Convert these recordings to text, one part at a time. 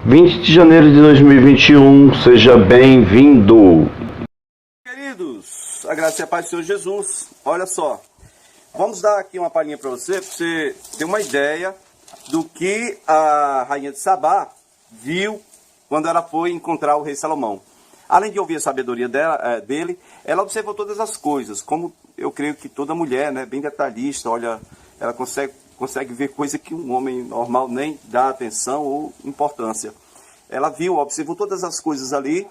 20 de janeiro de 2021, seja bem-vindo. Queridos, a graça e a paz do Senhor Jesus. Olha só, vamos dar aqui uma palhinha para você ter uma ideia do que a rainha de Sabá viu quando ela foi encontrar o rei Salomão. Além de ouvir a sabedoria dele, ela observou todas as coisas, como eu creio que toda mulher, né, bem detalhista, olha, ela consegue ver coisa que um homem normal nem dá atenção ou importância. Ela viu, observou todas as coisas ali.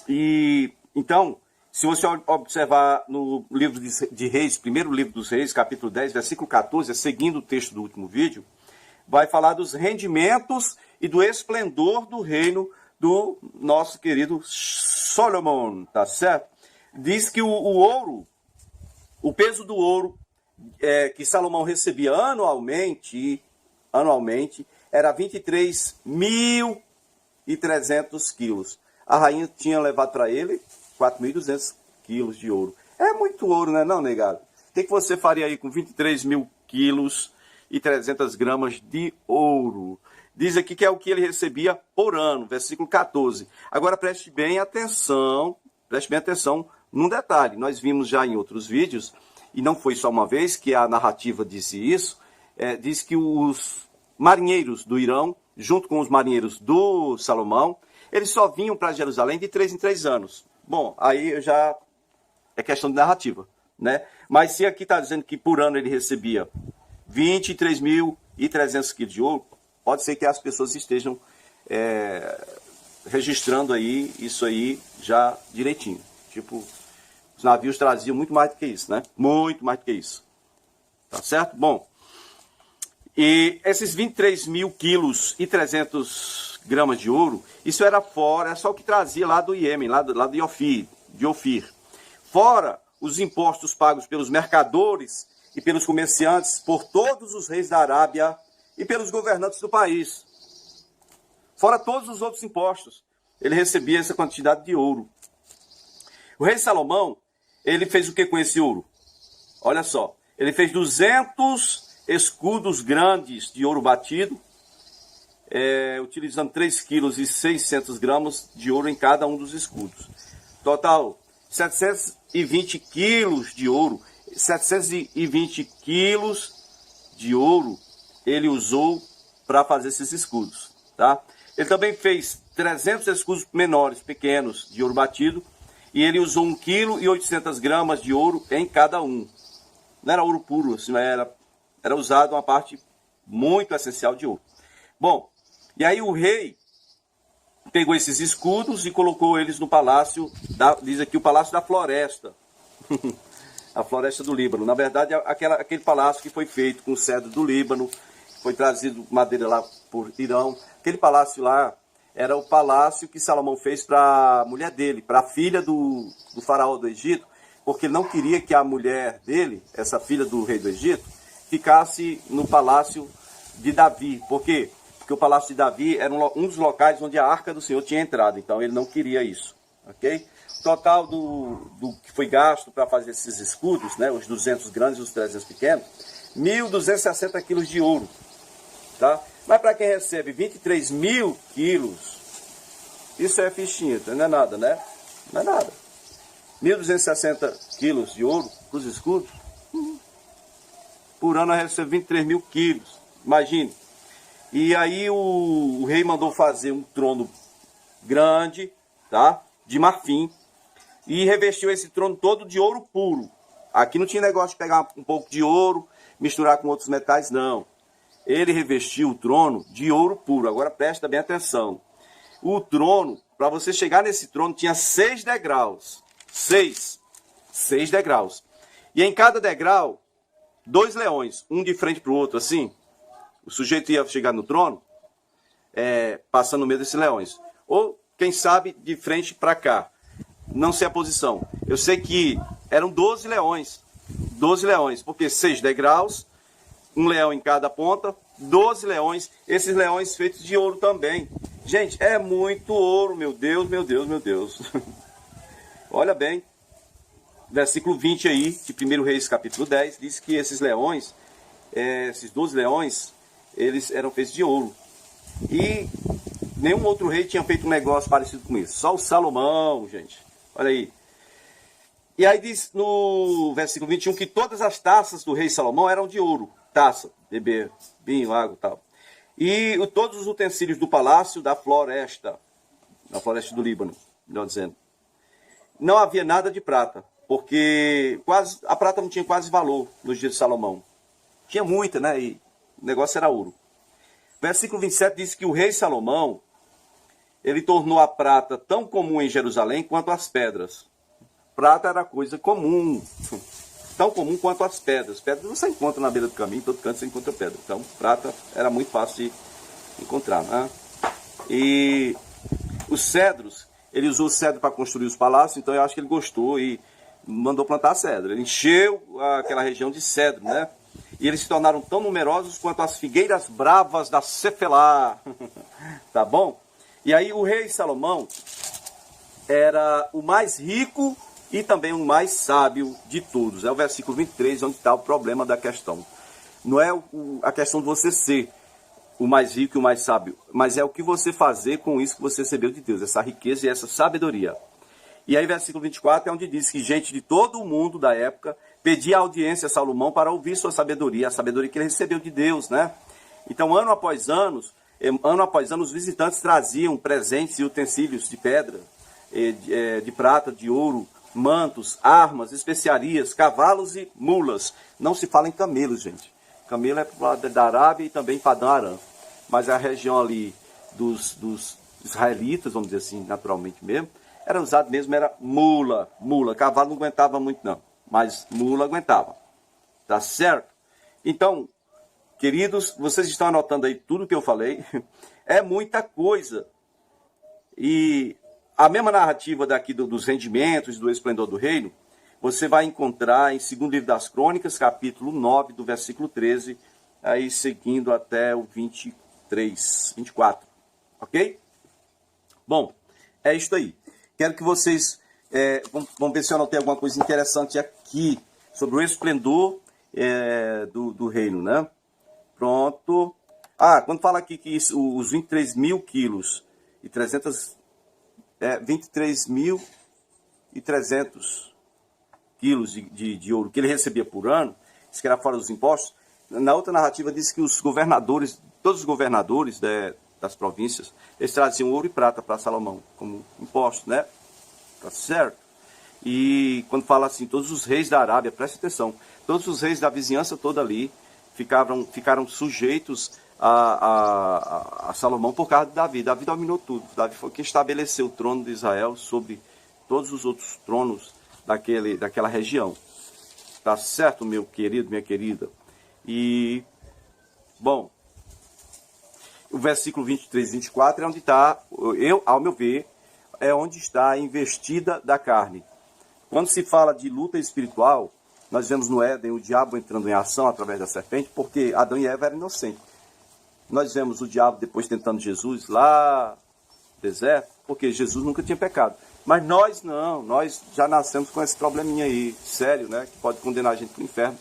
E então, se você observar no livro de Reis, primeiro livro dos Reis, capítulo 10, versículo 14, seguindo o texto do último vídeo, vai falar dos rendimentos e do esplendor do reino do nosso querido Salomão, tá certo? Diz que o ouro, o peso do ouro que Salomão recebia anualmente era 23.300 quilos. A rainha tinha levado para ele 4.200 quilos de ouro. É muito ouro, né, não, negado? O que você faria aí com 23.000 quilos e 300 gramas de ouro? Diz aqui que é o que ele recebia por ano, versículo 14. Agora preste bem atenção num detalhe. Nós vimos já em outros vídeos, e não foi só uma vez que a narrativa disse isso, diz que os marinheiros do Irão, junto com os marinheiros do Salomão, eles só vinham para Jerusalém de 3 em 3 anos. Bom, aí já é questão de narrativa, né? Mas se aqui está dizendo que por ano ele recebia 23.300 quilos de ouro, pode ser que as pessoas estejam registrando aí isso aí já direitinho. Tipo, os navios traziam muito mais do que isso, né? Muito mais do que isso. Tá certo? Bom, e esses 23.000 quilos e 300 gramas de ouro, isso era fora, é só o que trazia lá do Iêmen, lá de Ofir. Fora os impostos pagos pelos mercadores e pelos comerciantes, por todos os reis da Arábia e pelos governantes do país. Fora todos os outros impostos, ele recebia essa quantidade de ouro. O rei Salomão, ele fez o que com esse ouro? Olha só, ele fez 200 escudos grandes de ouro batido, utilizando 3,6 kg de ouro em cada um dos escudos. Total, 720 quilos de ouro. 720 quilos de ouro ele usou para fazer esses escudos, tá? Ele também fez 300 escudos menores, pequenos, de ouro batido, e ele usou 1,8 kg de ouro em cada um. Não era ouro puro, assim, era usado uma parte muito essencial de ouro. Bom, e aí o rei pegou esses escudos e colocou eles no palácio, diz aqui o Palácio da Floresta. A Floresta do Líbano. Na verdade, aquele palácio que foi feito com cedro do Líbano, foi trazido madeira lá por Irão. Aquele palácio lá era o palácio que Salomão fez para a mulher dele, para a filha do faraó do Egito, porque ele não queria que a mulher dele, essa filha do rei do Egito, ficasse no palácio de Davi. Por quê? Porque o palácio de Davi era um dos locais onde a arca do Senhor tinha entrado, então ele não queria isso, ok? O total do que foi gasto para fazer esses escudos, né, os 200 grandes e os 300 pequenos, 1.260 quilos de ouro, tá? Mas para quem recebe 23.000 quilos, isso é fichinha, não é nada, né? Não é nada. 1.260 quilos de ouro para os escudos, por ano eu recebo 23.000 quilos, imagine. E aí o rei mandou fazer um trono grande, tá? De marfim, e revestiu esse trono todo de ouro puro. Aqui não tinha negócio de pegar um pouco de ouro, misturar com outros metais, não. Ele revestiu o trono de ouro puro. Agora presta bem atenção. O trono, para você chegar nesse trono, tinha 6 degraus. 6 degraus. E em cada degrau, 2 leões, um de frente para o outro, assim. O sujeito ia chegar no trono, passando no meio desses leões. Ou, quem sabe, de frente para cá. Não sei a posição. Eu sei que eram 12 leões. 12 leões, porque 6 degraus, um leão em cada ponta, 12 leões, esses leões feitos de ouro também. Gente, é muito ouro, meu Deus, meu Deus, meu Deus. Olha bem, versículo 20 aí, de 1 Reis, capítulo 10, diz que esses leões, esses 12 leões, eles eram feitos de ouro. E Nenhum outro rei tinha feito um negócio parecido com isso. Só o Salomão, gente. Olha aí. E aí diz no versículo 21 que todas as taças do rei Salomão eram de ouro. Taça, beber, vinho, água e tal. E todos os utensílios do palácio da floresta do Líbano, melhor dizendo. Não havia nada de prata, porque a prata não tinha quase valor nos dias de Salomão. Tinha muita, né? E o negócio era ouro. Versículo 27 diz que o rei Salomão, ele tornou a prata tão comum em Jerusalém quanto as pedras. Prata era coisa comum, tão comum quanto as pedras. Pedras você encontra na beira do caminho, em todo canto você encontra pedra. Então, prata era muito fácil de encontrar, né? E os cedros, ele usou o cedro para construir os palácios, então eu acho que ele gostou e mandou plantar cedro. Ele encheu aquela região de cedro, né? E eles se tornaram tão numerosos quanto as figueiras bravas da Cefelá. Tá bom? E aí o rei Salomão era o mais rico e também o mais sábio de todos. É o versículo 23, onde está o problema da questão. Não é a questão de você ser o mais rico e o mais sábio, mas é o que você fazer com isso que você recebeu de Deus, essa riqueza e essa sabedoria. E aí, versículo 24 é onde diz que gente de todo o mundo da época pedia audiência a Salomão para ouvir sua sabedoria, a sabedoria que ele recebeu de Deus, né? Então, ano após ano, os visitantes traziam presentes e utensílios de pedra, de prata, de ouro, mantos, armas, especiarias, cavalos e mulas. Não se fala em camelos, gente. Camelo é para o lado da Arábia e também Padã Arã. Mas a região ali dos israelitas, vamos dizer assim, naturalmente mesmo, era usado mesmo, era mula. Cavalo não aguentava muito não, mas mula aguentava. Tá certo? Então, queridos, vocês estão anotando aí tudo que eu falei. É muita coisa. E a mesma narrativa daqui dos rendimentos, do esplendor do reino, você vai encontrar em 2º livro das Crônicas, capítulo 9, do versículo 13, aí seguindo até o 24. Ok? Bom, é isso aí. Quero que vocês, vamos ver se eu anotei alguma coisa interessante aqui, sobre o esplendor do reino, né? Pronto. Quando fala aqui que os 23 mil quilos e 23.300 quilos de ouro que ele recebia por ano, isso que era fora dos impostos. Na outra narrativa diz que os governadores, todos os governadores das províncias, eles traziam ouro e prata para Salomão como imposto, né? Tá certo? E quando fala assim, todos os reis da Arábia, preste atenção, todos os reis da vizinhança toda ali ficaram sujeitos a Salomão por causa de Davi. Davi dominou tudo. Davi foi quem estabeleceu o trono de Israel sobre todos os outros tronos daquela região. Tá certo, meu querido, minha querida? E, bom, o versículo 23 e 24 é onde está, ao meu ver, é onde está a investida da carne. Quando se fala de luta espiritual, nós vemos no Éden o diabo entrando em ação através da serpente, porque Adão e Eva eram inocentes. Nós vemos o diabo depois tentando Jesus lá no deserto, porque Jesus nunca tinha pecado. Mas nós não, nós já nascemos com esse probleminha aí, sério, né? Que pode condenar a gente para o inferno.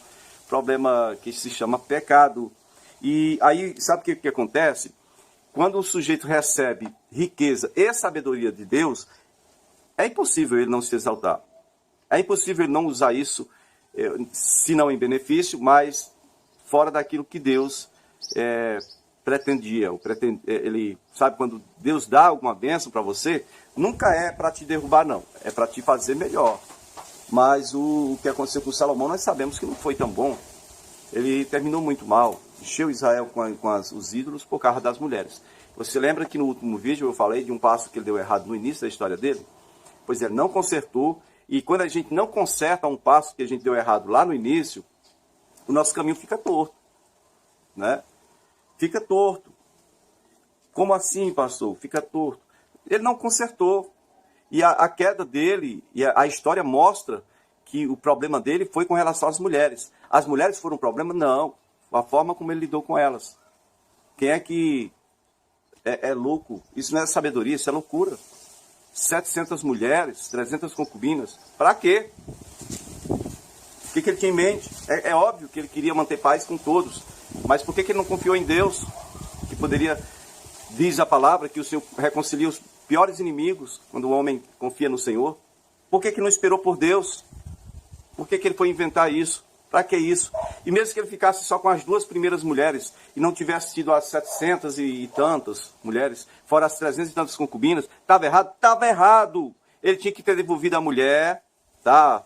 Problema que se chama pecado. E aí, sabe o que acontece? Quando o sujeito recebe riqueza e sabedoria de Deus, é impossível ele não se exaltar. É impossível ele não usar isso, se não em benefício, mas fora daquilo que Deus pretendia. Ele sabe, quando Deus dá alguma bênção para você, nunca é para te derrubar, não. É para te fazer melhor. Mas o que aconteceu com Salomão, nós sabemos que não foi tão bom. Ele terminou muito mal. Encheu Israel com os ídolos por causa das mulheres. Você lembra que no último vídeo eu falei de um passo que ele deu errado no início da história dele? Pois ele não consertou. E quando a gente não conserta um passo que a gente deu errado lá no início, o nosso caminho fica torto, né? Fica torto. Como assim, pastor? Fica torto. Ele não consertou. E a queda dele, e a história mostra que o problema dele foi com relação às mulheres. As mulheres foram um problema? Não. A forma como ele lidou com elas. Quem é que é louco? Isso não é sabedoria, isso é loucura. 700 mulheres, 300 concubinas. Para quê? O que ele tinha em mente? É óbvio que ele queria manter paz com todos. Mas por que ele não confiou em Deus? Que poderia Diz a palavra que o Senhor reconcilia os piores inimigos quando o homem confia no Senhor. Por que não esperou por Deus? Por que ele foi inventar isso? Para que isso? E mesmo que ele ficasse só com as 2 primeiras mulheres e não tivesse tido as 700 e tantas mulheres, fora as 300 e tantas concubinas, estava errado? Estava errado. Ele tinha que ter devolvido a mulher, tá?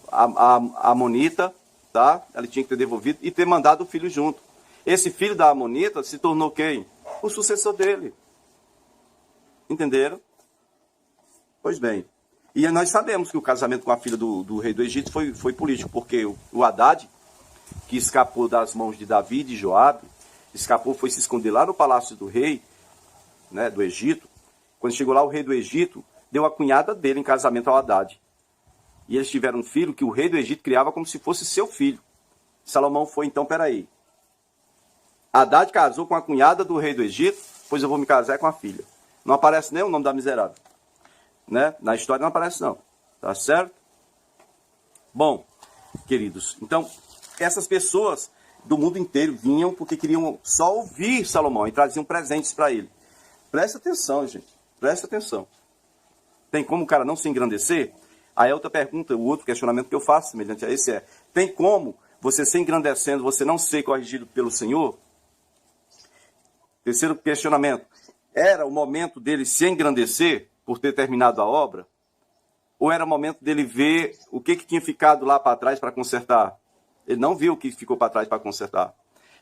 A Amonita, tá? Ele tinha que ter devolvido e ter mandado o filho junto. Esse filho da Amonita se tornou quem? O sucessor dele. Entenderam? Pois bem. E nós sabemos que o casamento com a filha do rei do Egito foi político, porque o Haddad, que escapou das mãos de Davi e de Joabe, foi se esconder lá no palácio do rei, né, do Egito. Quando chegou lá, o rei do Egito deu a cunhada dele em casamento ao Haddad. E eles tiveram um filho que o rei do Egito criava como se fosse seu filho. Salomão foi, então, peraí. Haddad casou com a cunhada do rei do Egito, pois eu vou me casar com a filha. Não aparece nem o nome da miserável. Né? Na história não aparece não. Tá certo? Bom, queridos, então, essas pessoas do mundo inteiro vinham porque queriam só ouvir Salomão e traziam presentes para ele. Presta atenção, gente. Presta atenção. Tem como o cara não se engrandecer? Aí a outra pergunta, o outro questionamento que eu faço, semelhante a esse tem como você se engrandecendo, você não ser corrigido pelo Senhor? Terceiro questionamento, era o momento dele se engrandecer por ter terminado a obra? Ou era o momento dele ver o que tinha ficado lá para trás para consertar? Ele não viu o que ficou para trás para consertar.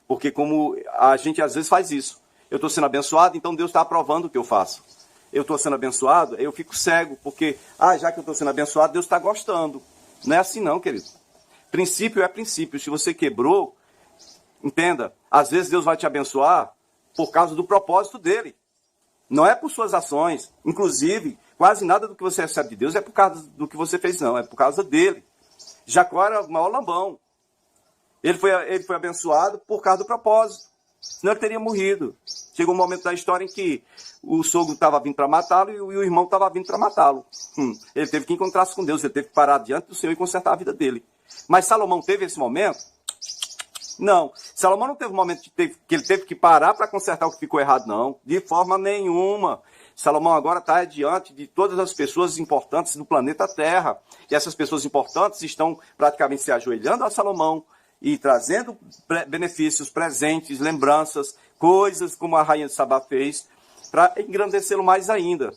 Porque como a gente às vezes faz isso. Eu estou sendo abençoado, então Deus está aprovando o que eu faço. Eu estou sendo abençoado, eu fico cego, porque, já que eu estou sendo abençoado, Deus está gostando. Não é assim não, querido. Princípio é princípio. Se você quebrou, entenda, às vezes Deus vai te abençoar por causa do propósito dele. Não é por suas ações. Inclusive, quase nada do que você recebe de Deus é por causa do que você fez, não. É por causa dele. Jacó era o maior lambão. Ele foi abençoado por causa do propósito. Senão ele teria morrido. Chegou um momento da história em que o sogro estava vindo para matá-lo e o irmão estava vindo para matá-lo. Ele teve que encontrar-se com Deus. Ele teve que parar diante do Senhor e consertar a vida dele. Mas Salomão teve esse momento? Não. Salomão não teve um momento que ele teve que parar para consertar o que ficou errado, não. De forma nenhuma. Salomão agora está diante de todas as pessoas importantes do planeta Terra. E essas pessoas importantes estão praticamente se ajoelhando a Salomão e trazendo benefícios, presentes, lembranças, coisas como a rainha de Sabá fez, para engrandecê-lo mais ainda.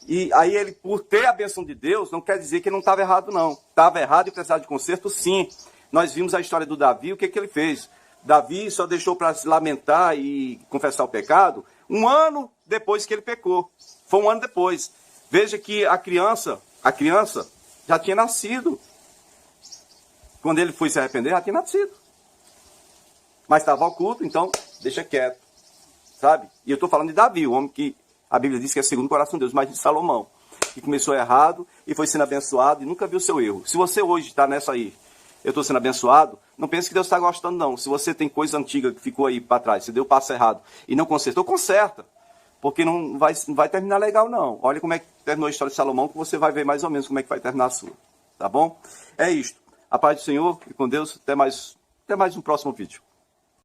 E aí ele, por ter a bênção de Deus, não quer dizer que ele não estava errado, não. Estava errado e precisava de conserto, sim. Nós vimos a história do Davi, o que ele fez? Davi só deixou para se lamentar e confessar o pecado 1 ano depois que ele pecou. Foi 1 ano depois. Veja que a criança já tinha nascido. Quando ele foi se arrepender, já tinha nascido. Mas estava oculto, então deixa quieto. Sabe? E eu estou falando de Davi, o homem que a Bíblia diz que é segundo o coração de Deus, mas de Salomão, que começou errado e foi sendo abençoado e nunca viu seu erro. Se você hoje está nessa aí, eu estou sendo abençoado, não pense que Deus está gostando, não. Se você tem coisa antiga que ficou aí para trás, se deu o passo errado e não consertou, conserta. Porque não vai terminar legal, não. Olha como é que terminou a história de Salomão, que você vai ver mais ou menos como é que vai terminar a sua. Tá bom? É isto. A paz do Senhor e com Deus. Até mais um próximo vídeo.